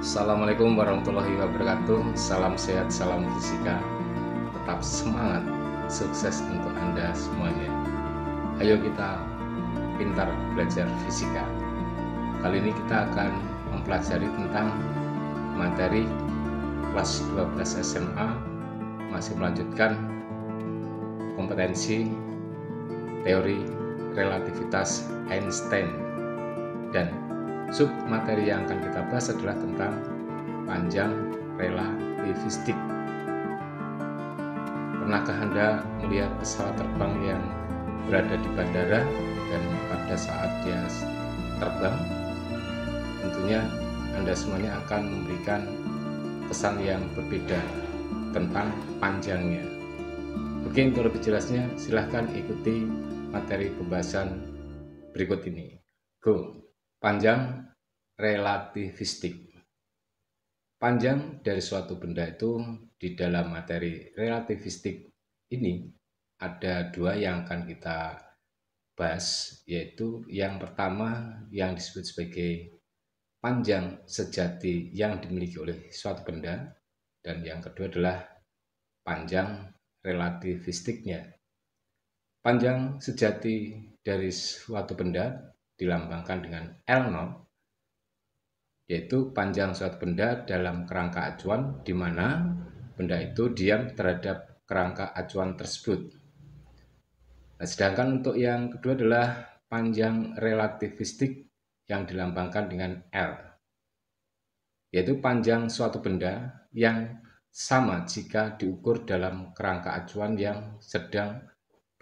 Assalamualaikum warahmatullahi wabarakatuh. Salam sehat, salam fisika. Tetap semangat, sukses untuk Anda semuanya. Ayo kita pintar belajar fisika. Kali ini kita akan mempelajari tentang materi kelas 12 SMA, masih melanjutkan kompetensi teori relativitas Einstein, dan sub materi yang akan kita bahas adalah tentang panjang relativistik. Pernahkah Anda melihat pesawat terbang yang berada di bandara dan pada saat dia terbang, tentunya Anda semuanya akan memberikan kesan yang berbeda tentang panjangnya. Oke, untuk lebih jelasnya silahkan ikuti materi pembahasan berikut ini. Go! Panjang relativistik. Panjang dari suatu benda itu di dalam materi relativistik ini ada dua yang akan kita bahas, yaitu yang pertama yang disebut sebagai panjang sejati yang dimiliki oleh suatu benda, dan yang kedua adalah panjang relativistiknya. Panjang sejati dari suatu benda dilambangkan dengan L0, yaitu panjang suatu benda dalam kerangka acuan di mana benda itu diam terhadap kerangka acuan tersebut. Nah, sedangkan untuk yang kedua adalah panjang relativistik yang dilambangkan dengan L, yaitu panjang suatu benda yang sama jika diukur dalam kerangka acuan yang sedang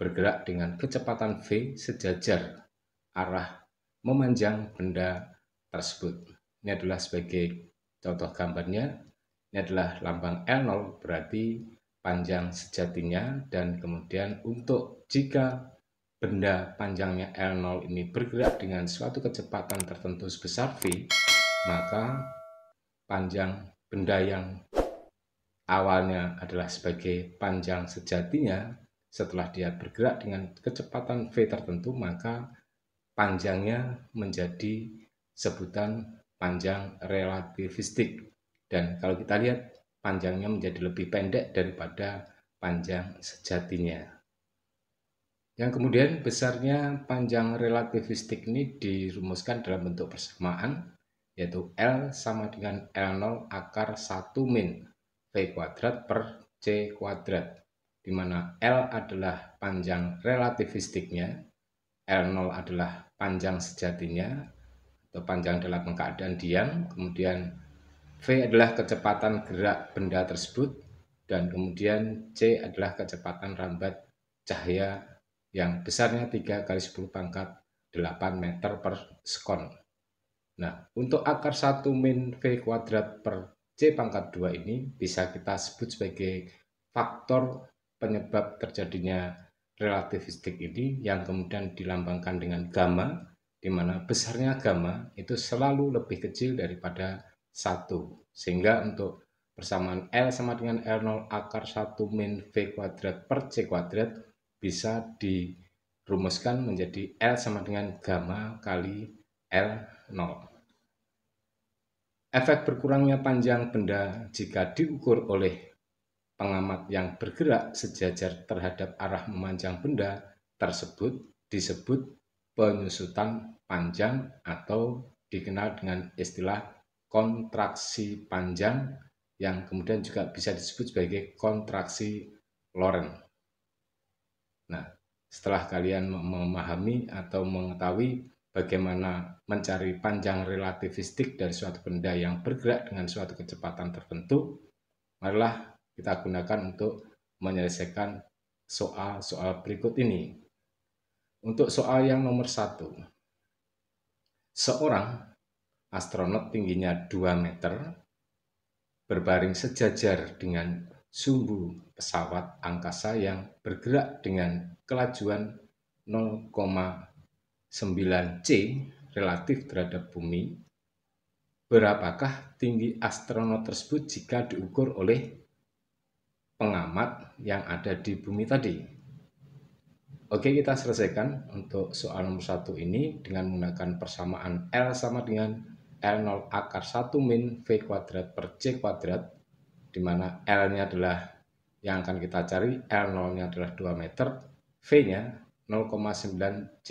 bergerak dengan kecepatan V sejajar arah memanjang benda tersebut. Ini adalah sebagai contoh gambarnya. Ini adalah lambang L0, berarti panjang sejatinya, dan kemudian untuk jika benda panjangnya L0 ini bergerak dengan suatu kecepatan tertentu sebesar V, maka panjang benda yang awalnya adalah sebagai panjang sejatinya, setelah dia bergerak dengan kecepatan V tertentu, maka panjangnya menjadi sebutan panjang relativistik. Dan kalau kita lihat, panjangnya menjadi lebih pendek daripada panjang sejatinya. Yang kemudian besarnya panjang relativistik ini dirumuskan dalam bentuk persamaan, yaitu L sama dengan L0 akar 1 min V kuadrat per C kuadrat, di mana L adalah panjang relativistiknya, L0 adalah panjang sejatinya atau panjang dalam keadaan diam, kemudian V adalah kecepatan gerak benda tersebut, dan kemudian C adalah kecepatan rambat cahaya yang besarnya 3 kali 10 pangkat 8 meter per sekon. Nah, untuk akar 1 min V kuadrat per C pangkat 2 ini bisa kita sebut sebagai faktor penyebab terjadinya relativistik ini, yang kemudian dilambangkan dengan gamma, di mana besarnya gamma itu selalu lebih kecil daripada 1. Sehingga untuk persamaan L sama dengan L0 akar 1 min V kuadrat per C kuadrat bisa dirumuskan menjadi L sama dengan gamma kali L0. Efek berkurangnya panjang benda jika diukur oleh pengamat yang bergerak sejajar terhadap arah memanjang benda tersebut disebut penyusutan panjang, atau dikenal dengan istilah kontraksi panjang, yang kemudian juga bisa disebut sebagai kontraksi Lorentz. Nah, setelah kalian memahami atau mengetahui bagaimana mencari panjang relativistik dari suatu benda yang bergerak dengan suatu kecepatan tertentu, marilah kita gunakan untuk menyelesaikan soal-soal berikut ini. Untuk soal yang nomor 1, seorang astronot tingginya 2 meter berbaring sejajar dengan sumbu pesawat angkasa yang bergerak dengan kelajuan 0,9 c relatif terhadap bumi. Berapakah tinggi astronot tersebut jika diukur oleh pengamat yang ada di bumi tadi? Oke, kita selesaikan untuk soal nomor 1 ini dengan menggunakan persamaan L sama dengan L0 akar 1 min V kuadrat per C kuadrat, di mana L-nya adalah yang akan kita cari, L0-nya adalah 2 meter, V-nya 0,9 C.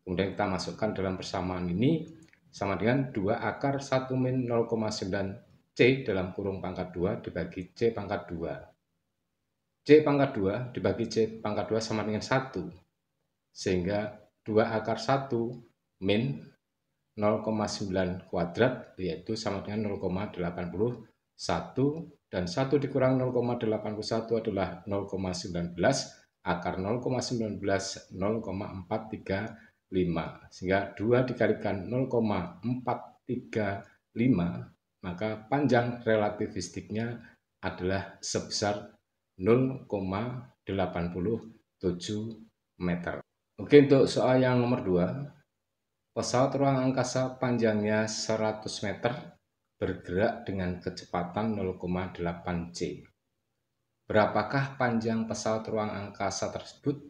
Kemudian kita masukkan dalam persamaan ini sama dengan 2 akar 1 min 0,9 C dalam kurung pangkat 2 dibagi C pangkat 2. C pangkat 2 dibagi C pangkat 2 sama dengan 1. Sehingga 2 akar 1 min 0,9 kuadrat yaitu sama dengan 0,81, dan 1 dikurang 0,81 adalah 0,19, akar 0,19 0,435, sehingga 2 dikalikan 0,435, maka panjang relativistiknya adalah sebesar 0,87 meter. Oke, untuk soal yang nomor 2, pesawat ruang angkasa panjangnya 100 meter bergerak dengan kecepatan 0,8 C. Berapakah panjang pesawat ruang angkasa tersebut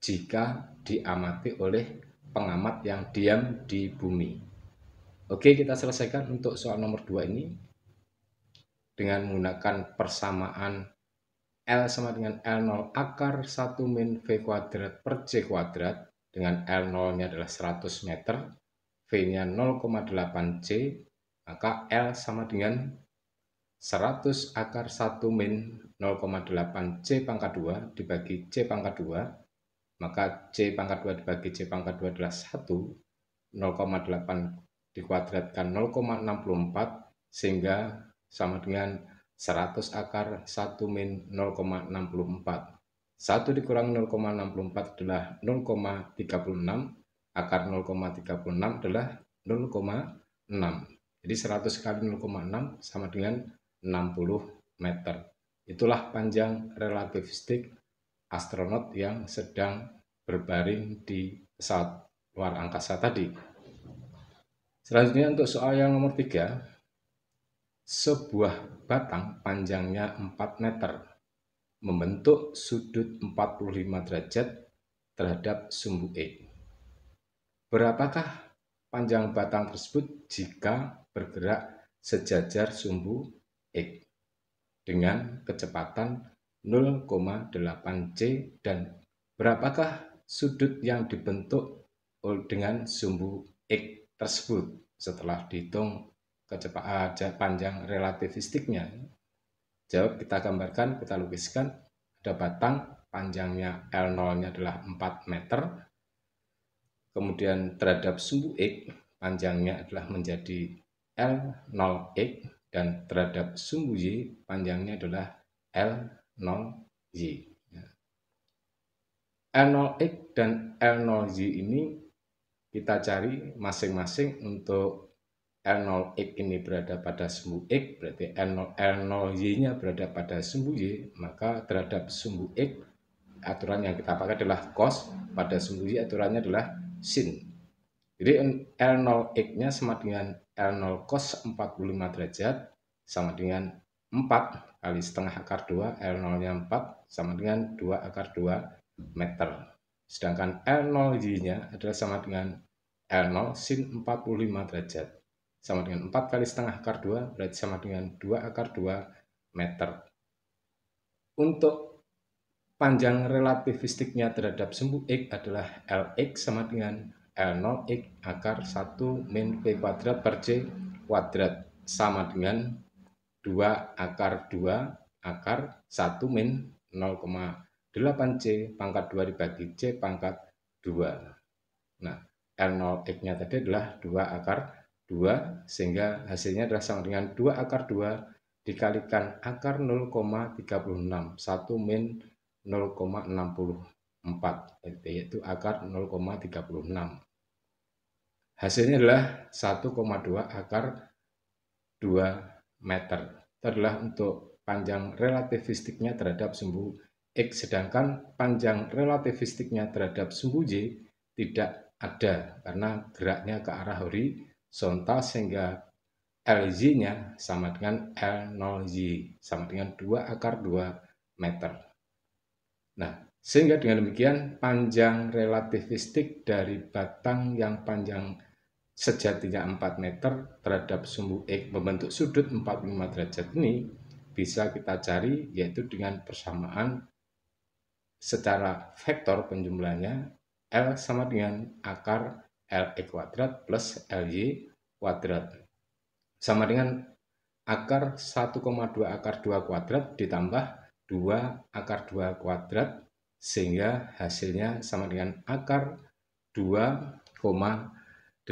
jika diamati oleh pengamat yang diam di bumi? Oke, kita selesaikan untuk soal nomor 2 ini dengan menggunakan persamaan L sama dengan L0 akar 1 min V kuadrat per C kuadrat, dengan L0-nya adalah 100 meter, V-nya 0,8 C, maka L sama dengan 100 akar 1 min 0,8 C pangkat 2 dibagi C pangkat 2, maka C pangkat 2 dibagi C pangkat 2 adalah 1, 0,8 dikuadratkan 0,64, sehingga sama dengan 100 akar 1 min 0,64. 1 dikurang 0,64 adalah 0,36, akar 0,36 adalah 0,6. Jadi 100 kali 0,6 sama dengan 60 meter. Itulah panjang relativistik astronot yang sedang berbaring di pesawat luar angkasa tadi. Selanjutnya untuk soal yang nomor 3, sebuah batang panjangnya 4 meter membentuk sudut 45 derajat terhadap sumbu X. Berapakah panjang batang tersebut jika bergerak sejajar sumbu X dengan kecepatan 0,8 C, dan berapakah sudut yang dibentuk dengan sumbu X tersebut setelah dihitung kecepatan panjang relativistiknya? Jawab kita gambarkan, kita lukiskan. Ada batang panjangnya L0-nya adalah 4 meter. Kemudian terhadap sumbu X panjangnya adalah menjadi L0X, dan terhadap sumbu Y panjangnya adalah L0Y. L0X dan L0Y ini kita cari masing-masing. Untuk L0X ini berada pada sumbu X, berarti L0Y-nya berada pada sumbu Y, maka terhadap sumbu X aturan yang kita pakai adalah cos, pada sumbu Y aturannya adalah sin. Jadi L0X-nya sama dengan L0 cos 45 derajat sama dengan 4 kali setengah akar 2, L0-nya 4 sama dengan 2 akar 2 meter. Sedangkan L0Y-nya adalah sama dengan L0 sin 45 derajat sama dengan 4 kali setengah akar 2, berarti sama dengan 2 akar 2 meter. Untuk panjang relativistiknya terhadap sumbu X adalah Lx sama dengan L0X akar 1 min V kuadrat per C kuadrat sama dengan 2 akar 2 akar 1 min 0,8 C pangkat 2 dibagi C pangkat 2. Nah, L0X-nya tadi adalah 2 akar 2, sehingga hasilnya adalah sama dengan 2 akar 2 dikalikan akar 0,36, 1 min 0,64, yaitu akar 0,36. Hasilnya adalah 1,2 akar 2 meter. Itu adalah untuk panjang relativistiknya terhadap sumbu X, sedangkan panjang relativistiknya terhadap sumbu Y tidak ada karena geraknya ke arah horizontal, sehingga LY-nya sama dengan L0Y sama dengan 2 akar 2 meter. Nah, sehingga dengan demikian panjang relativistik dari batang yang panjang sejatinya 4 meter terhadap sumbu X membentuk sudut 45 derajat ini bisa kita cari, yaitu dengan persamaan secara vektor penjumlahannya L sama dengan akar LX kuadrat plus LY kuadrat sama dengan akar 1,2 akar 2 kuadrat ditambah 2 akar 2 kuadrat, sehingga hasilnya sama dengan akar 2,88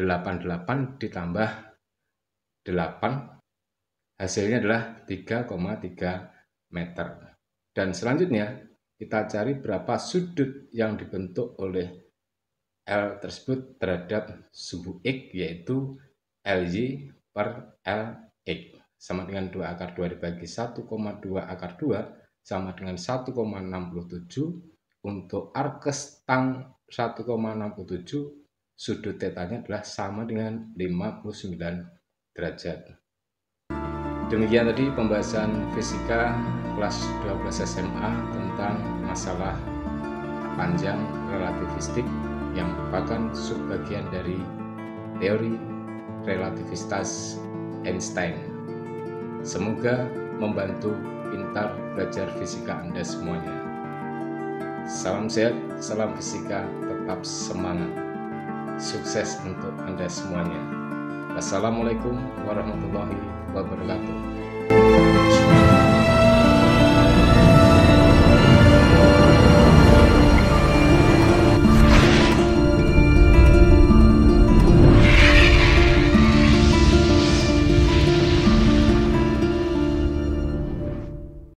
ditambah 8, hasilnya adalah 3,3 meter. Dan selanjutnya kita cari berapa sudut yang dibentuk oleh L tersebut terhadap sumbu X, yaitu LY per LX sama dengan 2 akar 2 dibagi 1,2 akar 2 sama dengan 1,67. Untuk arkes tang 1,67, sudut tetanya adalah sama dengan 59 derajat. Demikian tadi pembahasan fisika kelas 12 SMA tentang masalah panjang relativistik yang merupakan subbagian dari teori relativitas Einstein. Semoga membantu pintar belajar fisika Anda semuanya. Salam sehat, salam fisika, tetap semangat. Sukses untuk Anda semuanya. Wassalamualaikum warahmatullahi wabarakatuh.